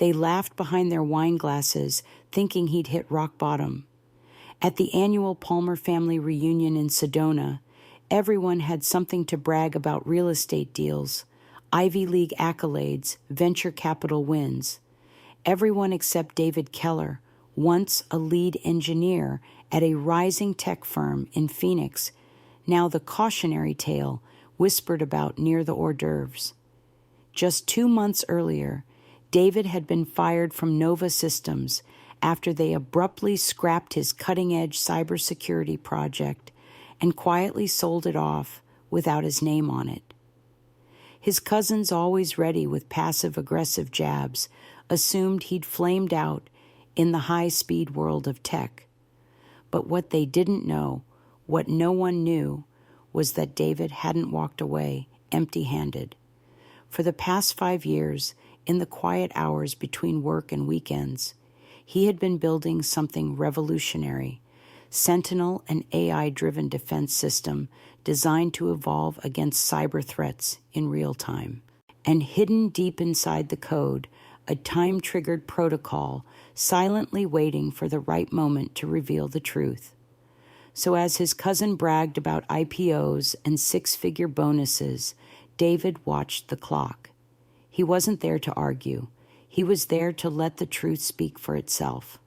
They laughed behind their wine glasses, thinking he'd hit rock bottom. At the annual Palmer family reunion in Sedona, everyone had something to brag about: real estate deals, Ivy League accolades, venture capital wins. Everyone except David Keller, once a lead engineer at a rising tech firm in Phoenix, now the cautionary tale whispered about near the hors d'oeuvres. Just 2 months earlier, David had been fired from Nova Systems after they abruptly scrapped his cutting-edge cybersecurity project and quietly sold it off without his name on it. His cousins, always ready with passive-aggressive jabs, assumed he'd flamed out in the high-speed world of tech. But what they didn't know, what no one knew, was that David hadn't walked away empty-handed. For the past 5 years, in the quiet hours between work and weekends, he had been building something revolutionary: Sentinel, an AI-driven defense system designed to evolve against cyber threats in real time. And hidden deep inside the code, a time-triggered protocol silently waiting for the right moment to reveal the truth. So as his cousin bragged about IPOs and six-figure bonuses, David watched the clock. He wasn't there to argue. He was there to let the truth speak for itself.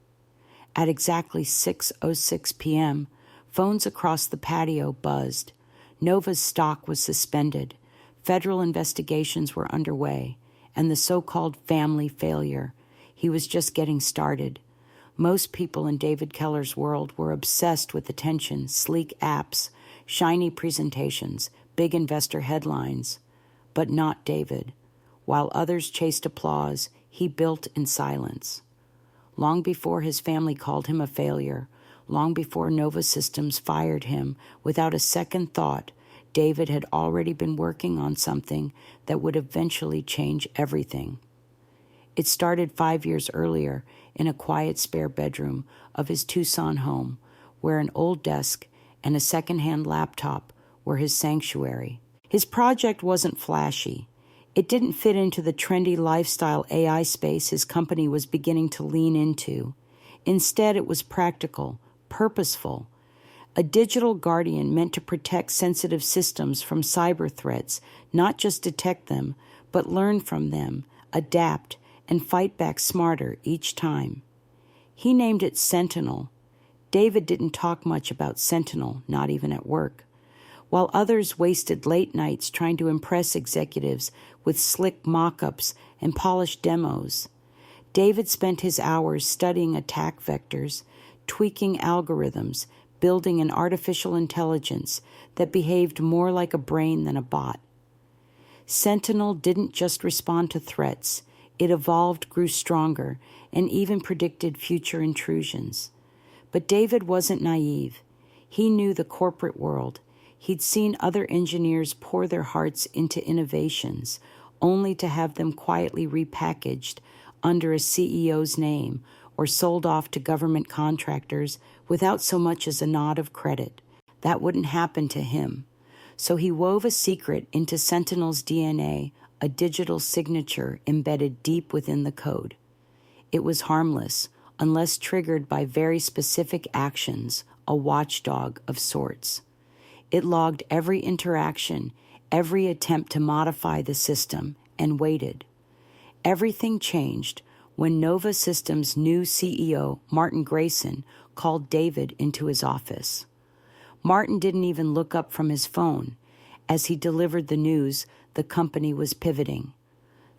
At exactly 6:06 p.m., phones across the patio buzzed. Nova's stock was suspended. Federal investigations were underway, and the so-called family failure. He was just getting started. Most people in David Keller's world were obsessed with attention, sleek apps, shiny presentations, big investor headlines. But not David. While others chased applause, he built in silence. Long before his family called him a failure, long before Nova Systems fired him, without a second thought, David had already been working on something that would eventually change everything. It started 5 years earlier in a quiet spare bedroom of his Tucson home, where an old desk and a second-hand laptop were his sanctuary. His project wasn't flashy. It didn't fit into the trendy lifestyle AI space his company was beginning to lean into. Instead, it was practical, purposeful. A digital guardian meant to protect sensitive systems from cyber threats, not just detect them, but learn from them, adapt, and fight back smarter each time. He named it Sentinel. David didn't talk much about Sentinel, not even at work. While others wasted late nights trying to impress executives with slick mock-ups and polished demos, David spent his hours studying attack vectors, tweaking algorithms, building an artificial intelligence that behaved more like a brain than a bot. Sentinel didn't just respond to threats. It evolved, grew stronger, and even predicted future intrusions. But David wasn't naive. He knew the corporate world. He'd seen other engineers pour their hearts into innovations, only to have them quietly repackaged under a CEO's name or sold off to government contractors without so much as a nod of credit. That wouldn't happen to him. So he wove a secret into Sentinel's DNA, a digital signature embedded deep within the code. It was harmless, unless triggered by very specific actions, a watchdog of sorts. It logged every interaction, every attempt to modify the system, and waited. Everything changed when Nova Systems' new CEO, Martin Grayson, called David into his office. Martin didn't even look up from his phone. As he delivered the news, the company was pivoting.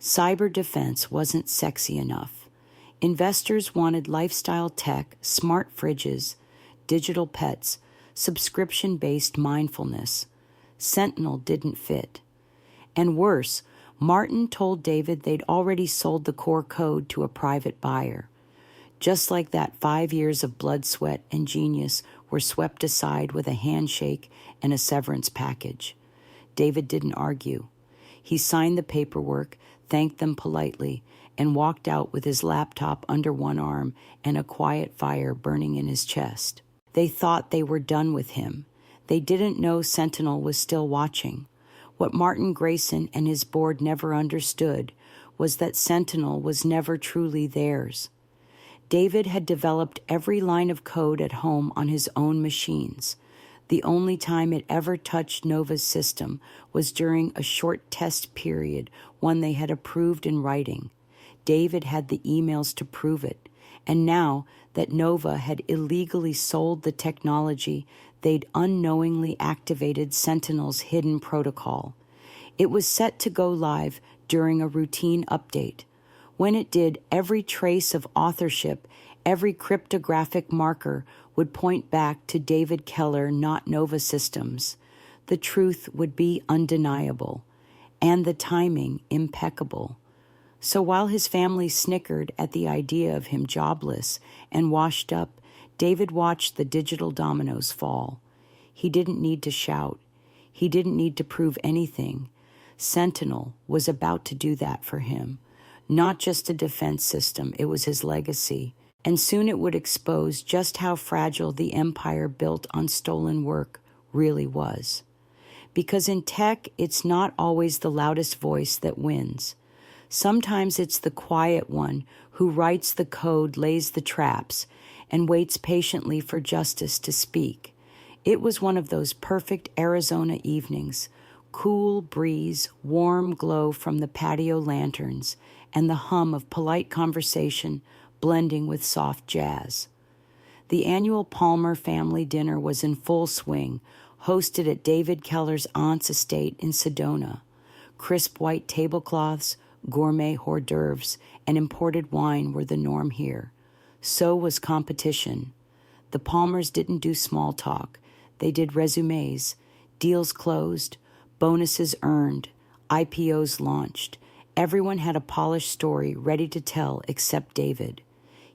Cyber defense wasn't sexy enough. Investors wanted lifestyle tech, smart fridges, digital pets, subscription-based mindfulness. Sentinel didn't fit. And worse, Martin told David they'd already sold the core code to a private buyer. Just like that, 5 years of blood, sweat, and genius were swept aside with a handshake and a severance package. David didn't argue. He signed the paperwork, thanked them politely, and walked out with his laptop under one arm and a quiet fire burning in his chest. They thought they were done with him. They didn't know Sentinel was still watching. What Martin Grayson and his board never understood was that Sentinel was never truly theirs. David had developed every line of code at home on his own machines. The only time it ever touched Nova's system was during a short test period, one they had approved in writing. David had the emails to prove it, and now that Nova had illegally sold the technology, they'd unknowingly activated Sentinel's hidden protocol. It was set to go live during a routine update. When it did, every trace of authorship, every cryptographic marker would point back to David Keller, not Nova Systems. The truth would be undeniable, and the timing impeccable. So while his family snickered at the idea of him jobless and washed up, David watched the digital dominoes fall. He didn't need to shout. He didn't need to prove anything. Sentinel was about to do that for him. Not just a defense system, it was his legacy. And soon it would expose just how fragile the empire built on stolen work really was. Because in tech, it's not always the loudest voice that wins. Sometimes it's the quiet one who writes the code, lays the traps, and waits patiently for justice to speak. It was one of those perfect Arizona evenings. Cool breeze, warm glow from the patio lanterns, and the hum of polite conversation blending with soft jazz. The annual Palmer family dinner was in full swing, hosted at David Keller's aunt's estate in Sedona. Crisp white tablecloths, gourmet hors d'oeuvres, and imported wine were the norm here. So was competition. The Palmers didn't do small talk. They did resumes, deals closed, bonuses earned, IPOs launched. Everyone had a polished story ready to tell except David.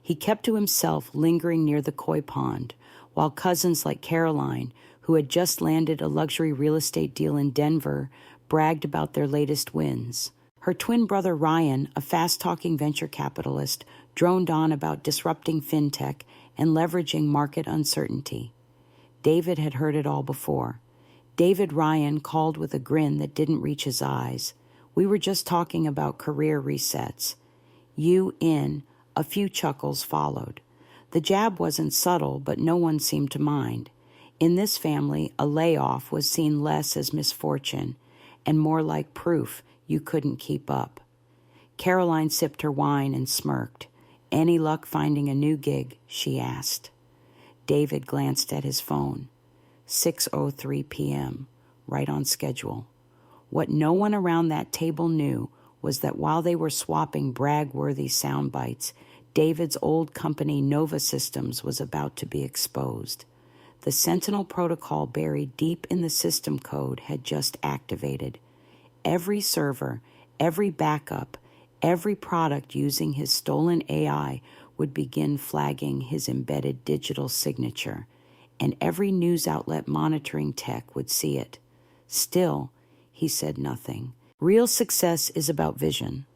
He kept to himself, lingering near the koi pond, while cousins like Caroline, who had just landed a luxury real estate deal in Denver, bragged about their latest wins. Her twin brother Ryan, a fast-talking venture capitalist, droned on about disrupting fintech and leveraging market uncertainty. David had heard it all before. David Ryan called with a grin that didn't reach his eyes. We were just talking about career resets. You in. A few chuckles followed. The jab wasn't subtle, but no one seemed to mind. In this family, a layoff was seen less as misfortune and more like proof you couldn't keep up. Caroline sipped her wine and smirked. Any luck finding a new gig? She asked. David glanced at his phone. 6:03 p.m., right on schedule. What no one around that table knew was that while they were swapping brag-worthy sound bites, David's old company Nova Systems was about to be exposed. The Sentinel protocol buried deep in the system code had just activated. Every server, every backup, every product using his stolen AI would begin flagging his embedded digital signature, and every news outlet monitoring tech would see it. Still, he said nothing. Real success is about vision,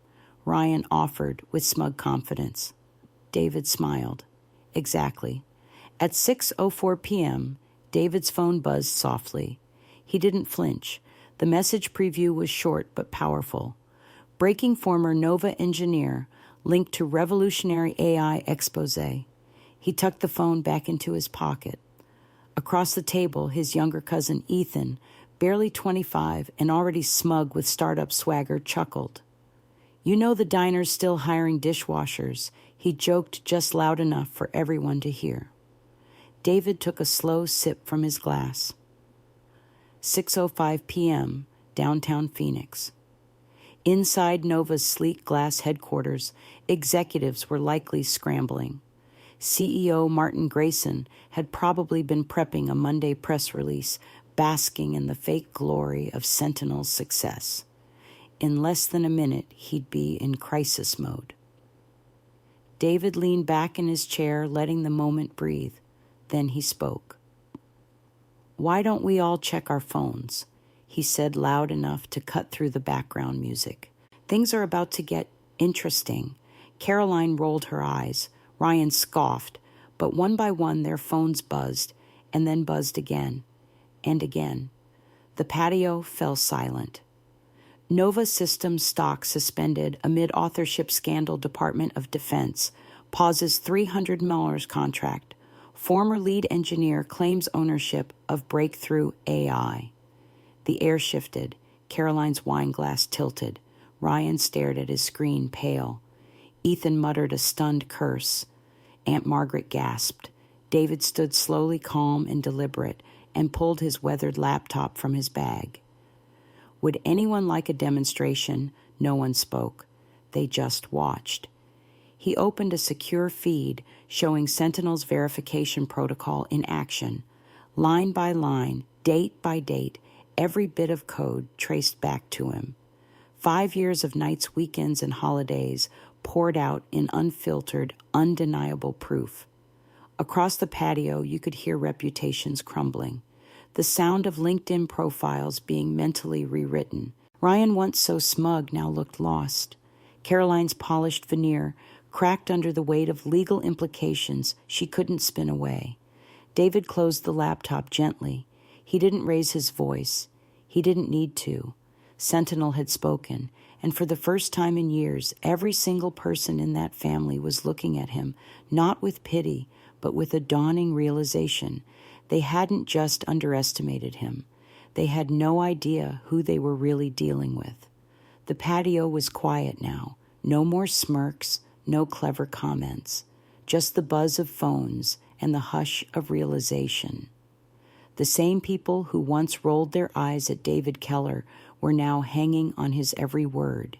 Ryan offered with smug confidence. David smiled. Exactly. At 6:04 p.m., David's phone buzzed softly. He didn't flinch. The message preview was short but powerful. Breaking former Nova engineer linked to revolutionary AI expose. He tucked the phone back into his pocket. Across the table, his younger cousin Ethan, barely 25 and already smug with startup swagger, chuckled. You know the diner's still hiring dishwashers, he joked just loud enough for everyone to hear. David took a slow sip from his glass. 6:05 p.m., downtown Phoenix. Inside Nova's sleek glass headquarters, executives were likely scrambling. CEO Martin Grayson had probably been prepping a Monday press release, basking in the fake glory of Sentinel's success. In less than a minute, he'd be in crisis mode. David leaned back in his chair, letting the moment breathe. Then he spoke. Why don't we all check our phones? He said loud enough to cut through the background music. Things are about to get interesting. Caroline rolled her eyes. Ryan scoffed, but one by one their phones buzzed, and then buzzed again, and again. The patio fell silent. Nova Systems stock suspended amid authorship scandal. Department of Defense pauses $300 contract. Former lead engineer claims ownership of breakthrough AI. The air shifted. Caroline's wine glass tilted. Ryan stared at his screen, pale. Ethan muttered a stunned curse. Aunt Margaret gasped. David stood slowly, calm and deliberate, and pulled his weathered laptop from his bag. Would anyone like a demonstration? No one spoke. They just watched. He opened a secure feed showing Sentinel's verification protocol in action. Line by line, date by date, every bit of code traced back to him. 5 years of nights, weekends, and holidays poured out in unfiltered, undeniable proof. Across the patio, you could hear reputations crumbling, the sound of LinkedIn profiles being mentally rewritten. Ryan, once so smug, now looked lost. Caroline's polished veneer cracked under the weight of legal implications she couldn't spin away. David closed the laptop gently. He didn't raise his voice. He didn't need to. Sentinel had spoken, and for the first time in years, every single person in that family was looking at him, not with pity, but with a dawning realization. They hadn't just underestimated him. They had no idea who they were really dealing with. The patio was quiet now. No more smirks, no clever comments. Just the buzz of phones and the hush of realization. The same people who once rolled their eyes at David Keller were now hanging on his every word.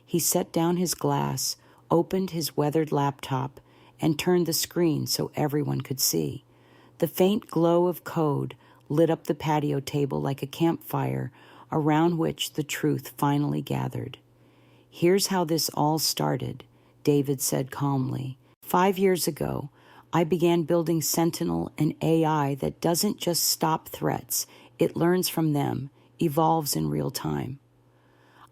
He set down his glass, opened his weathered laptop, and turned the screen so everyone could see. The faint glow of code lit up the patio table like a campfire around which the truth finally gathered. Here's how this all started, David said calmly. 5 years ago, I began building Sentinel, an AI that doesn't just stop threats, it learns from them, evolves in real time.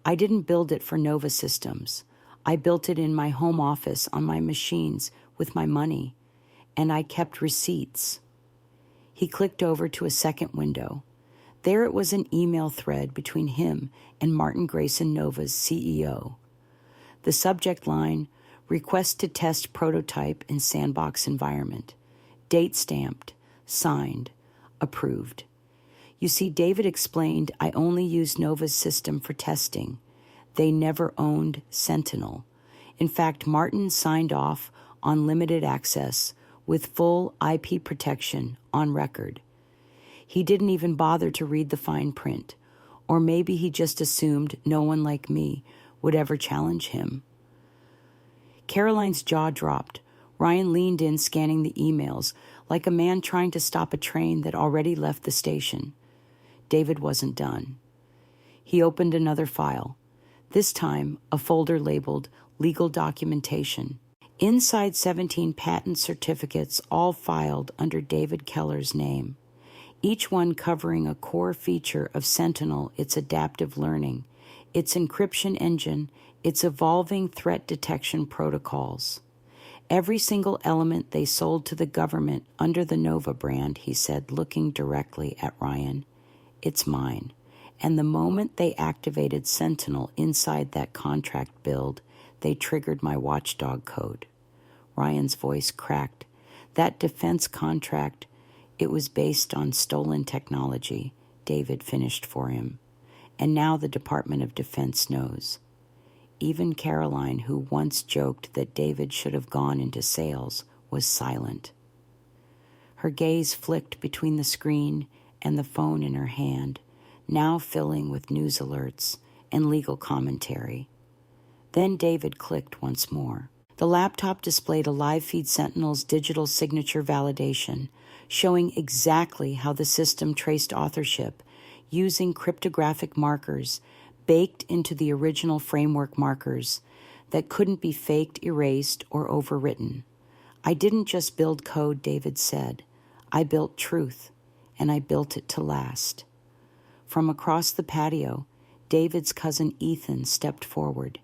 I didn't build it for Nova Systems. I built it in my home office on my machines with my money, and I kept receipts. He clicked over to a second window. There it was, an email thread between him and Martin Grayson, Nova's CEO. The subject line, request to test prototype in sandbox environment. Date stamped, signed, approved. You see, David explained, I only used Nova's system for testing. They never owned Sentinel. In fact, Martin signed off on limited access with full IP protection on record. He didn't even bother to read the fine print, or maybe he just assumed no one like me would ever challenge him. Caroline's jaw dropped. Ryan leaned in, scanning the emails, like a man trying to stop a train that already left the station. David wasn't done. He opened another file, this time a folder labeled Legal Documentation. Inside 17 patent certificates, all filed under David Keller's name, each one covering a core feature of Sentinel, its adaptive learning, its encryption engine, its evolving threat detection protocols. Every single element they sold to the government under the Nova brand, he said, looking directly at Ryan. It's mine. And the moment they activated Sentinel inside that contract build, they triggered my watchdog code. Ryan's voice cracked. That defense contract, it was based on stolen technology, David finished for him. And now the Department of Defense knows. Even Caroline, who once joked that David should have gone into sales, was silent. Her gaze flicked between the screen and the phone in her hand, now filling with news alerts and legal commentary. Then David clicked once more. The laptop displayed a live feed Sentinel's digital signature validation, showing exactly how the system traced authorship using cryptographic markers baked into the original framework markers that couldn't be faked, erased, or overwritten. I didn't just build code, David said. I built truth, and I built it to last. From across the patio, David's cousin Ethan stepped forward.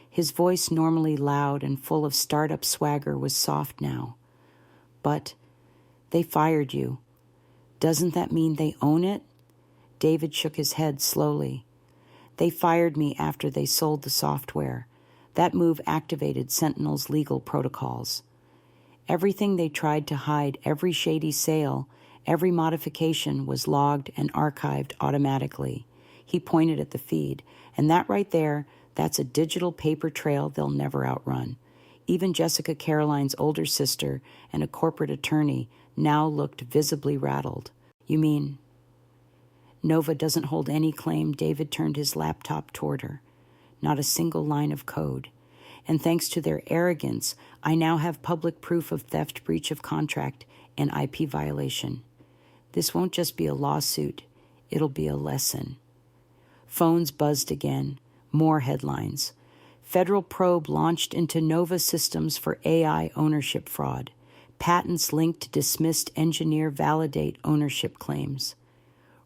His voice, normally loud and full of startup swagger, was soft now. But they fired you. Doesn't that mean they own it? David shook his head slowly. They fired me after they sold the software. That move activated Sentinel's legal protocols. Everything they tried to hide, every shady sale, every modification was logged and archived automatically. He pointed at the feed, and that right there, that's a digital paper trail they'll never outrun. Even Jessica Caroline's older sister and a corporate attorney now looked visibly rattled. You mean Nova doesn't hold any claim? David turned his laptop toward her. Not a single line of code. And thanks to their arrogance, I now have public proof of theft, breach of contract, and IP violation. This won't just be a lawsuit, it'll be a lesson. Phones buzzed again. More headlines. Federal probe launched into Nova Systems for AI ownership fraud. Patents linked to dismissed engineer validate ownership claims.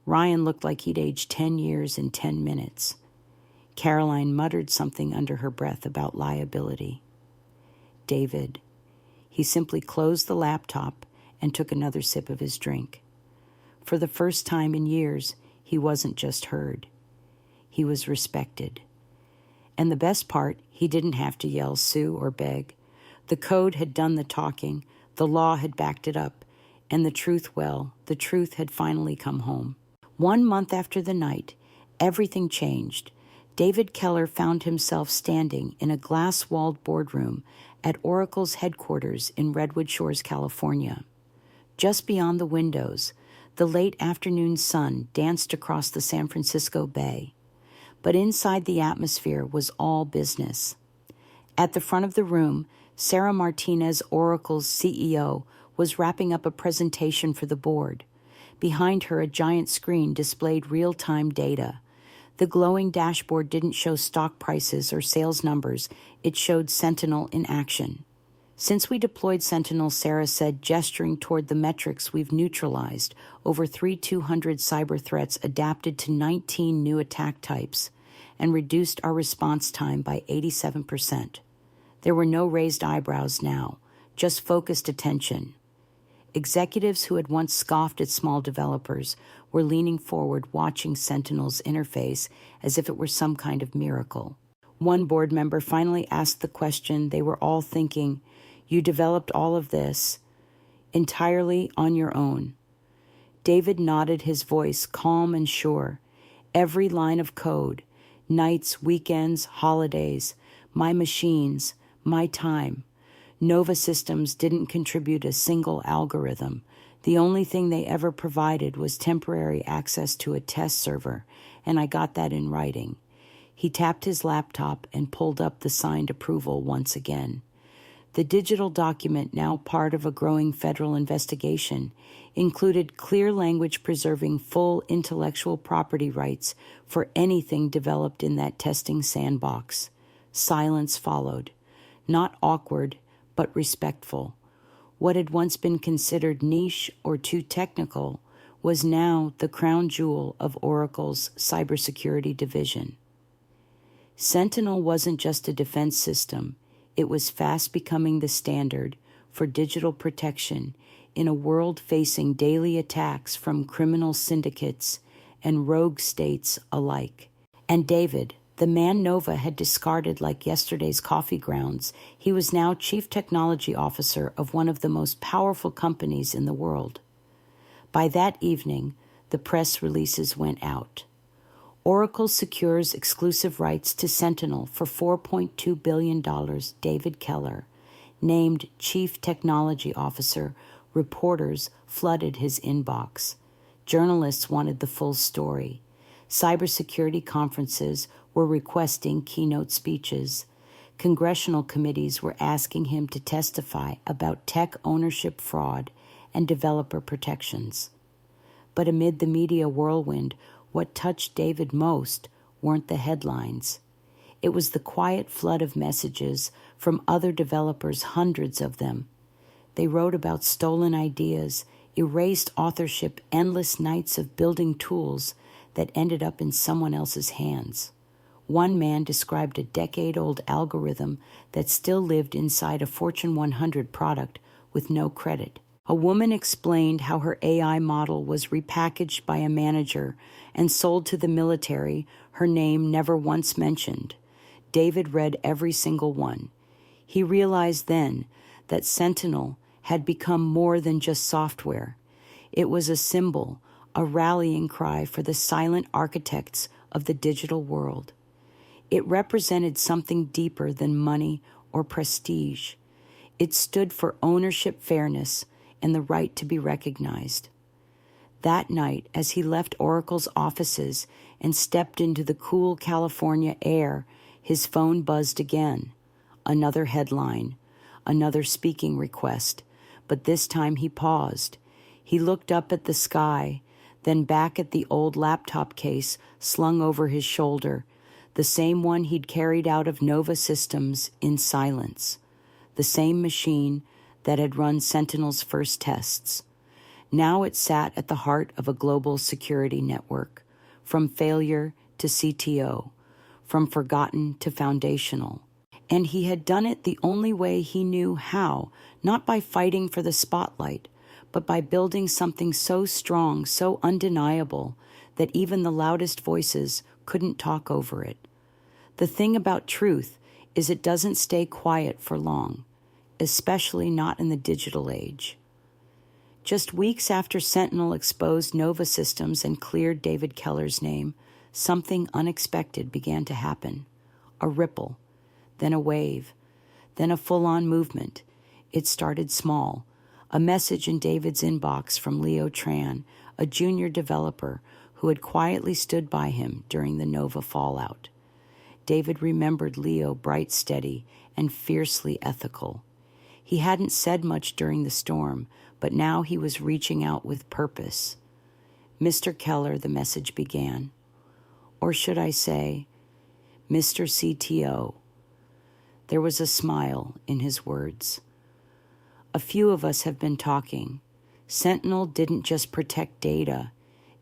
Ryan looked like he'd aged 10 years in 10 minutes. Caroline muttered something under her breath about liability. David. He simply closed the laptop and took another sip of his drink. For the first time in years, he wasn't just heard. He was respected. And the best part, he didn't have to yell, sue, or beg. The code had done the talking, the law had backed it up, and the truth had finally come home. 1 month after the night, everything changed. David Keller found himself standing in a glass-walled boardroom at Oracle's headquarters in Redwood Shores, California. Just beyond the windows, the late afternoon sun danced across the San Francisco Bay. But inside the atmosphere was all business. At the front of the room, Sarah Martinez, Oracle's CEO, was wrapping up a presentation for the board. Behind her, a giant screen displayed real-time data. The glowing dashboard didn't show stock prices or sales numbers. It showed Sentinel in action. Since we deployed Sentinel, Sarah said, gesturing toward the metrics we've neutralized, over 3,200 cyber threats adapted to 19 new attack types, and reduced our response time by 87%. There were no raised eyebrows now, just focused attention. Executives who had once scoffed at small developers were leaning forward, watching Sentinel's interface as if it were some kind of miracle. One board member finally asked the question they were all thinking, "You developed all of this entirely on your own?" David nodded, his voice calm and sure. Every line of code, nights, weekends, holidays, my machines, my time. Nova Systems didn't contribute a single algorithm. The only thing they ever provided was temporary access to a test server, and I got that in writing. He tapped his laptop and pulled up the signed approval once again. The digital document, now part of a growing federal investigation, included clear language preserving full intellectual property rights for anything developed in that testing sandbox. Silence followed. Not awkward, but respectful. What had once been considered niche or too technical was now the crown jewel of Oracle's cybersecurity division. Sentinel wasn't just a defense system. It was fast becoming the standard for digital protection in a world facing daily attacks from criminal syndicates and rogue states alike. And David, the man Nova had discarded like yesterday's coffee grounds, he was now Chief Technology Officer of one of the most powerful companies in the world. By that evening, the press releases went out. Oracle secures exclusive rights to Sentinel for $4.2 billion. David Keller, named Chief Technology Officer. Reporters flooded his inbox. Journalists wanted the full story. Cybersecurity conferences were requesting keynote speeches. Congressional committees were asking him to testify about tech ownership fraud and developer protections. But amid the media whirlwind, what touched David most weren't the headlines. It was the quiet flood of messages from other developers, hundreds of them. They wrote about stolen ideas, erased authorship, endless nights of building tools that ended up in someone else's hands. One man described a decade-old algorithm that still lived inside a Fortune 100 product with no credit. A woman explained how her AI model was repackaged by a manager and sold to the military, her name never once mentioned. David read every single one. He realized then that Sentinel had become more than just software. It was a symbol, a rallying cry for the silent architects of the digital world. It represented something deeper than money or prestige. It stood for ownership, fairness, and the right to be recognized. That night, as he left Oracle's offices and stepped into the cool California air, his phone buzzed again. Another headline, another speaking request, but this time he paused. He looked up at the sky, then back at the old laptop case slung over his shoulder, the same one he'd carried out of Nova Systems in silence, the same machine that had run Sentinel's first tests. Now it sat at the heart of a global security network, from failure to CTO, from forgotten to foundational. And he had done it the only way he knew how, not by fighting for the spotlight, but by building something so strong, so undeniable, that even the loudest voices couldn't talk over it. The thing about truth is it doesn't stay quiet for long, especially not in the digital age. Just weeks after Sentinel exposed Nova Systems and cleared David Keller's name, something unexpected began to happen. A ripple, then a wave, then a full-on movement. It started small. A message in David's inbox from Leo Tran, a junior developer who had quietly stood by him during the Nova fallout. David remembered Leo bright, steady, and fiercely ethical. He hadn't said much during the storm, but now he was reaching out with purpose. Mr. Keller, the message began. Or should I say, Mr. CTO. There was a smile in his words. A few of us have been talking. Sentinel didn't just protect data,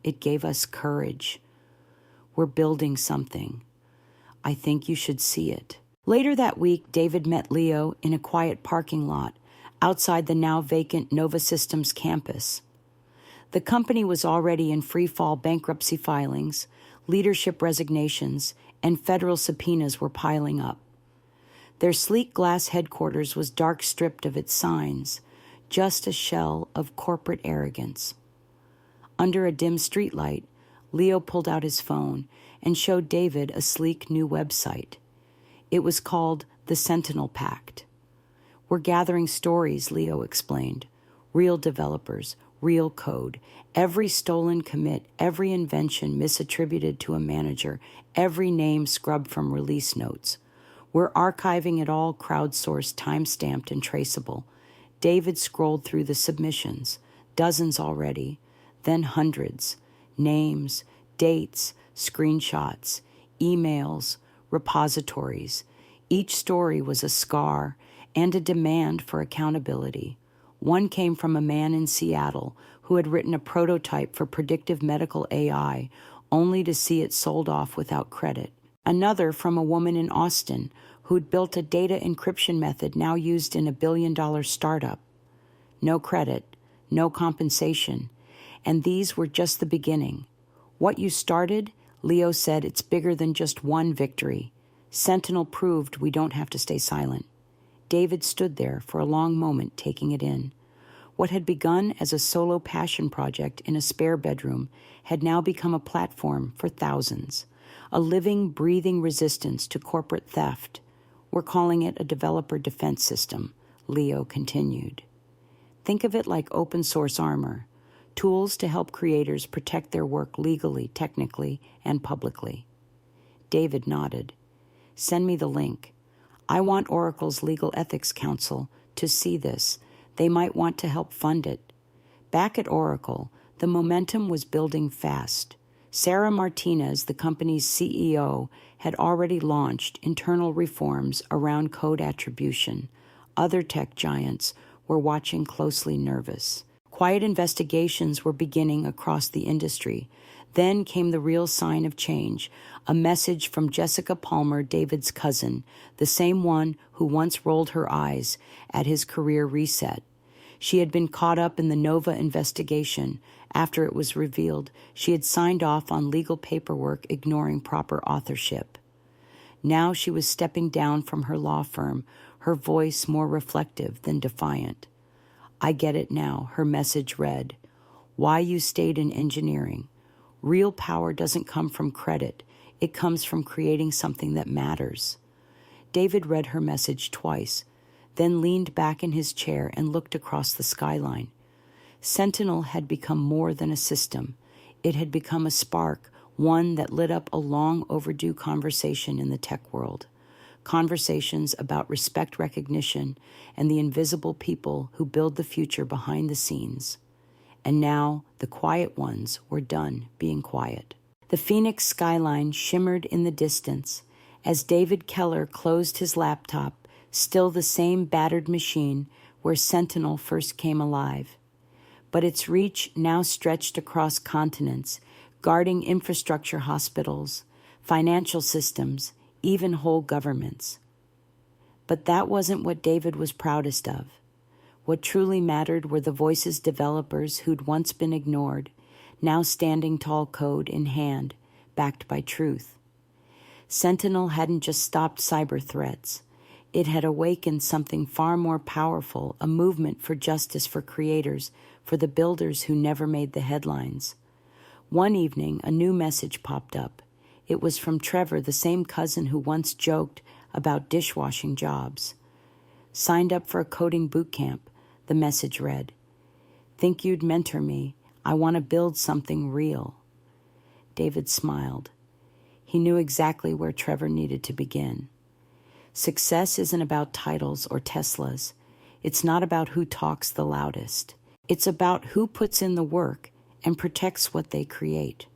it gave us courage. We're building something. I think you should see it. Later that week, David met Leo in a quiet parking lot outside the now vacant Nova Systems campus. The company was already in free-fall bankruptcy filings, leadership resignations, and federal subpoenas were piling up. Their sleek glass headquarters was dark stripped of its signs, just a shell of corporate arrogance. Under a dim streetlight, Leo pulled out his phone and showed David a sleek new website. It was called the Sentinel Pact. We're gathering stories, Leo explained. Real developers, real code, every stolen commit, every invention misattributed to a manager, every name scrubbed from release notes. We're archiving it all crowdsourced, time-stamped, and traceable. David scrolled through the submissions, dozens already, then hundreds. Names, dates, screenshots, emails, repositories. Each story was a scar and a demand for accountability. One came from a man in Seattle who had written a prototype for predictive medical AI, only to see it sold off without credit. Another from a woman in Austin who'd built a data encryption method now used in a billion-dollar startup. No credit, no compensation, and these were just the beginning. What you started, Leo said, it's bigger than just one victory. Sentinel proved we don't have to stay silent. David stood there for a long moment, taking it in. What had begun as a solo passion project in a spare bedroom had now become a platform for thousands, a living, breathing resistance to corporate theft. We're calling it a developer defense system, Leo continued. Think of it like open source armor, tools to help creators protect their work legally, technically, and publicly. David nodded. Send me the link. I want Oracle's Legal Ethics Council to see this. They might want to help fund it. Back at Oracle, the momentum was building fast. Sarah Martinez, the company's CEO, had already launched internal reforms around code attribution. Other tech giants were watching closely, nervous. Quiet investigations were beginning across the industry. Then came the real sign of change, a message from Jessica Palmer, David's cousin, the same one who once rolled her eyes at his career reset. She had been caught up in the Nova investigation. After it was revealed, she had signed off on legal paperwork ignoring proper authorship. Now she was stepping down from her law firm, her voice more reflective than defiant. "I get it now," her message read. "Why you stayed in engineering. Real power doesn't come from credit. It comes from creating something that matters." David read her message twice, then leaned back in his chair and looked across the skyline. Sentinel had become more than a system. It had become a spark, one that lit up a long overdue conversation in the tech world. Conversations about respect recognition and the invisible people who build the future behind the scenes. And now the quiet ones were done being quiet. The Phoenix skyline shimmered in the distance as David Keller closed his laptop, still the same battered machine where Sentinel first came alive. But its reach now stretched across continents, guarding infrastructure hospitals, financial systems, even whole governments. But that wasn't what David was proudest of. What truly mattered were the voices developers who'd once been ignored, now standing tall, code in hand, backed by truth. Sentinel hadn't just stopped cyber threats. It had awakened something far more powerful, a movement for justice for creators, for the builders who never made the headlines. One evening, a new message popped up. It was from Trevor, the same cousin who once joked about dishwashing jobs. "Signed up for a coding boot camp," the message read. "Think you'd mentor me? I want to build something real." David smiled. He knew exactly where Trevor needed to begin. Success isn't about titles or Teslas. It's not about who talks the loudest. It's about who puts in the work and protects what they create.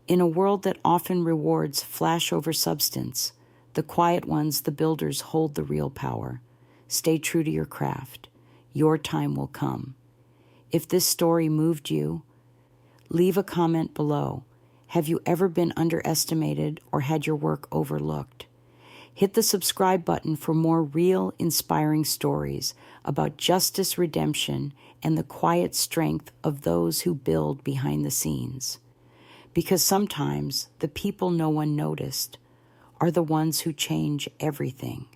In a world that often rewards flash over substance, the quiet ones, the builders, hold the real power. Stay true to your craft. Your time will come. If this story moved you, leave a comment below. Have you ever been underestimated or had your work overlooked? Hit the subscribe button for more real, inspiring stories about justice, redemption, and the quiet strength of those who build behind the scenes. Because sometimes the people no one noticed are the ones who change everything.